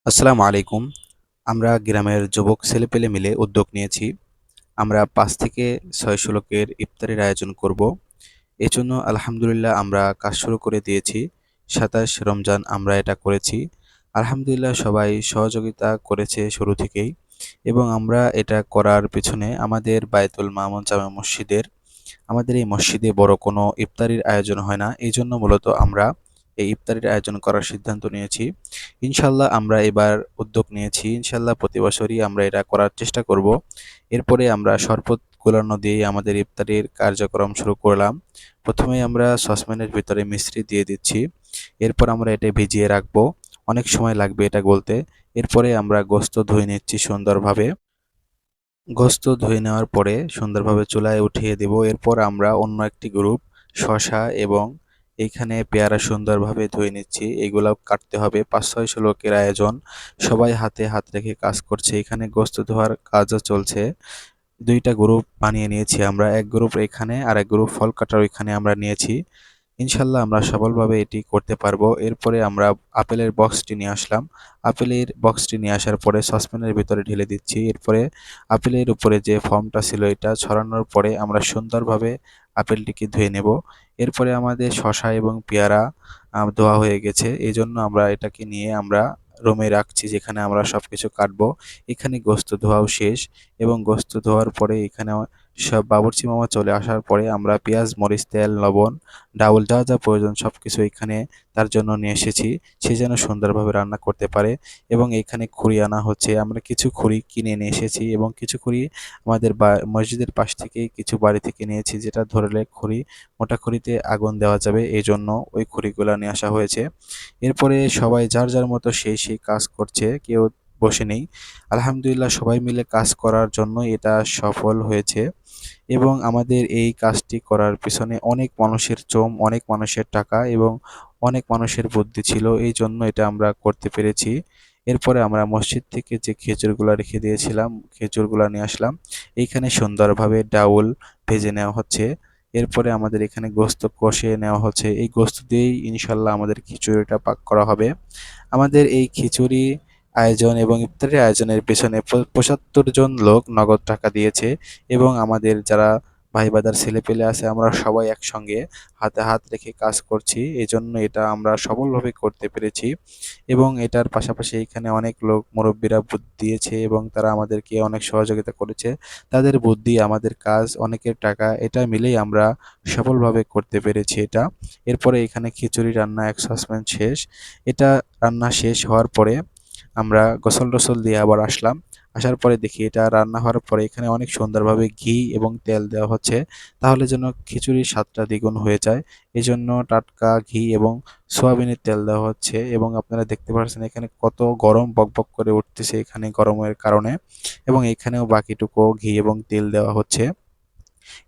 আসসালামু আলাইকুম। আমরা গ্রামের যুবক ছেলেপেলে মিলে উদ্যোগ নিয়েছি। আমরা ৫ থেকে ৬০০ লোকের ইফতারির আয়োজন করব। এজন্য আলহামদুলিল্লাহ আমরা কাজ শুরু করে দিয়েছি। ২৭ রমজান আমরা এটা করেছি। আলহামদুলিল্লাহ সবাই সহযোগিতা করেছে শুরু থেকেই এবং আমরা এটা করার পেছনে আমাদের বায়তুল মামুন জামে মসজিদের আমাদের এই মসজিদে বড় কোনো ইফতারির আয়োজন হয় না। এজন্য মূলত আমরা এই ইফতারির আয়োজন করার সিদ্ধান্ত নিয়েছি। ইনশাআল্লাহ আমরা এবার উদ্যোগ নিয়েছি। ইনশাআল্লাহ প্রতি বছরই আমরা এটা করার চেষ্টা করব। এরপরে আমরা শরবত কুলানো দিয়েই আমাদের ইফতারির কার্যক্রম শুরু করলাম। প্রথমেই আমরা সসপ্যানের ভিতরে মিশ্রি দিয়ে দিচ্ছি। এরপর আমরা এটা ভিজিয়ে রাখবো। অনেক সময় লাগবে এটা গলতে। এরপরে আমরা গোশত ধুয়ে নিচ্ছি সুন্দরভাবে। গোশত ধুয়ে নেওয়ার পরে সুন্দরভাবে চুলায় উঠিয়ে দেব। এরপর আমরা অন্য একটি গ্রুপ শসা এবং এইখানে পেয়ারা সুন্দরভাবে ধুয়ে নিচ্ছি। এগুলাও কাটতে হবে। ৫-৬০০ লোকের আয়োজন। সবাই হাতে হাত রেখে কাজ করছে। এখানে গোশত ধোয়ার কাজও চলছে। ২ টা গ্রুপ বানিয়ে নিয়েছি আমরা। এক গ্রুপ এখানে আরেক গ্রুপ ফল কাটার ওইখানে আমরা নিয়েছি। ইনশাল্লাহ আমরা সফলভাবে এটি করতে পারবো। এরপরে আমরা আপেলের বক্সটি নিয়ে আসলাম। আপেলের বক্সটি নিয়ে আসার পরে সসপ্যানের ভিতরে ঢেলে দিচ্ছি। এরপরে আপেলের উপরে যে ফর্মটা ছিল এটা ছড়ানোর পরে আমরা সুন্দরভাবে আপেলটিকে ধুয়ে নেব। এরপরে আমাদের শসা এবং পেয়ারা ধোয়া হয়ে গেছে। এজন্য আমরা এটাকে নিয়ে আমরা রুমে রাখছি যেখানে আমরা সবকিছু কাটবো। এখানে গোশত ধোয়াও শেষ এবং গোশত ধোয়ার পরে এখানে সব বাবুর্চি মামা চলে আসার পরে আমরা পেঁয়াজ, মরিচ, তেল, লবণ, ডাউল যা যা প্রয়োজন সবকিছু এখানে তার জন্য নিয়ে এসেছি। সে যেন সুন্দরভাবে রান্না করতে পারে এবং এখানে খুরি আনা হচ্ছে। আমরা কিছু খুরি কিনে নিয়ে এসেছি এবং কিছু খুরি আমাদের মসজিদের পাশ থেকেই কিছু বাড়ি থেকে নিয়েছি, যেটা ধরলে খড়ি মোটা খড়িতে আগুন দেওয়া যাবে, এই জন্য ওই খড়িগুলো নিয়ে আসা হয়েছে। এরপরে সবাই যার যার মতো সেই কাজ করছে, কেউ বসে নেই। আলহামদুলিল্লাহ সবাই মিলে কাজ করার জন্য এটা সফল হয়েছে এবং আমাদের এই কাজটি করার পিছনে অনেক মানুষের অনেক মানুষের টাকা এবং অনেক মানুষের বুদ্ধি ছিল। এই জন্য এটা আমরা করতে পেরেছি। এরপরে আমরা মসজিদ থেকে যে খেজুরগুলা রেখে দিয়েছিলাম, খেজুরগুলা নিয়ে আসলাম। এইখানে সুন্দরভাবে ডাউল ভেজে নেওয়া হচ্ছে। এরপরে আমাদের এখানে গোশত কষে নেওয়া হচ্ছে। এই গোশত দিয়েই ইনশাল্লাহ আমাদের খিচুড়িটা পাক করা হবে। আমাদের এই খিচুড়ি আয়োজন এবং ইফতারি আয়োজনের পেছনে ৭৫ জন লোক নগদ টাকা দিয়েছে এবং আমাদের যারা ভাই ব্রাদার ছেলেপেলে আছে আমরা সবাই একসঙ্গে হাতে হাত রেখে কাজ করছি। এজন্য এটা আমরা সফলভাবে করতে পেরেছি এবং এটার পাশাপাশি এখানে অনেক লোক মুরব্বীরা বুদ্ধি দিয়েছে এবং তারা আমাদেরকে অনেক সহযোগিতা করেছে। তাদের বুদ্ধি, আমাদের কাজ, অনেকের টাকা, এটা মিলেই আমরা সফলভাবে করতে পেরেছি এটা। এরপরে এখানে খিচুড়ি রান্না ১ সসপ্যান শেষ। এটা রান্না শেষ হওয়ার পরে আমরা গোসল-টোসল দিয়ে আবার আসলাম। আসার পরে দেখি এটা রান্না হওয়ার পরে এখানে অনেক সুন্দরভাবে ঘি এবং তেল দেওয়া হচ্ছে। তাহলে যেন খিচুড়ির স্বাদটা দ্বিগুণ হয়ে যায়। এজন্য টাটকা ঘি এবং সয়াবিনের তেল দেওয়া হচ্ছে এবং আপনারা দেখতে পাচ্ছেন এখানে কত গরম বকবক করে উঠতেছে এখানে গরমের কারণে এবং এখানেও বাকিটুকুও ঘি এবং তেল দেওয়া হচ্ছে।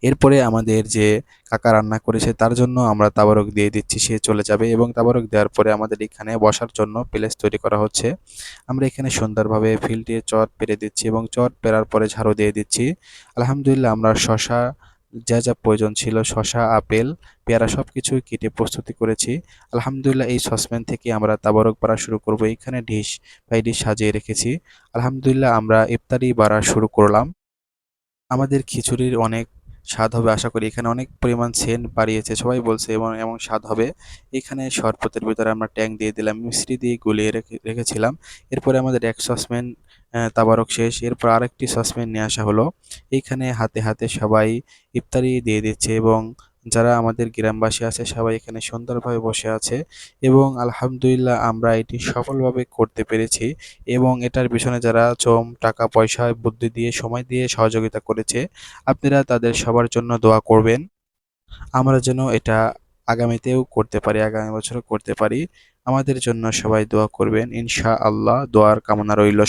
এরপরে আমাদের যে কাকা রান্না করেছে তার জন্য আমরা তাবারক দিয়ে দিচ্ছি, সে চলে যাবে এবং তাবারক দেওয়ার পরে আমাদের এখানে বসার জন্য প্লেস তৈরি করা হচ্ছে। আমরা এখানে সুন্দরভাবে ফিল্টে চট পেরে দিচ্ছি এবং চট পেরার পরে ঝাড়ু দিয়ে দিচ্ছি। আলহামদুলিল্লাহ আমরা শশা যা প্রয়োজন ছিল, শশা, আপেল, পেয়ারা সবকিছুই কেটে প্রস্তুতি করেছি। আলহামদুলিল্লাহ এই সসপ্যান থেকে আমরা তাবারক বাড়া শুরু করব। এখানে ডিশ বাই ডিশ সাজিয়ে রেখেছি। আলহামদুলিল্লাহ আমরা ইফতারি বাড়া শুরু করলাম। আমাদের খিচুড়ির অনেক স্বাদ হবে আশা করি। এখানে অনেক পরিমাণ সেন্ট বাড়িয়েছে। সবাই বলছে এমন এমন স্বাদ হবে। এখানে শরবতের ভিতরে আমরা ট্যাং দিয়ে দিলাম। মিশ্রি দিয়ে গুলিয়ে রেখেছিলাম। এরপরে আমাদের ১ সসপ্যান তাবারক শেষ। এরপর আরেকটি সসপ্যান নিয়ে আসা হলো। এইখানে হাতে হাতে সবাই ইফতারি দিয়ে দিচ্ছে এবং যারা আমাদের গ্রামবাসী আছে সবাই এখানে সুন্দরভাবে বসে আছে এবং আলহামদুলিল্লাহ আমরা এটি সফলভাবে করতে পেরেছি এবং এটার পিছনে যারা টাকা পয়সা, বুদ্ধি দিয়ে, সময় দিয়ে সহযোগিতা করেছে, আপনারা তাদের সবার জন্য দোয়া করবেন। আমরা যেন এটা আগামীতেও করতে পারি, আগামী বছরও করতে পারি। আমাদের জন্য সবাই দোয়া করবেন। ইনশাআল্লাহ দোয়ার কামনা রইল।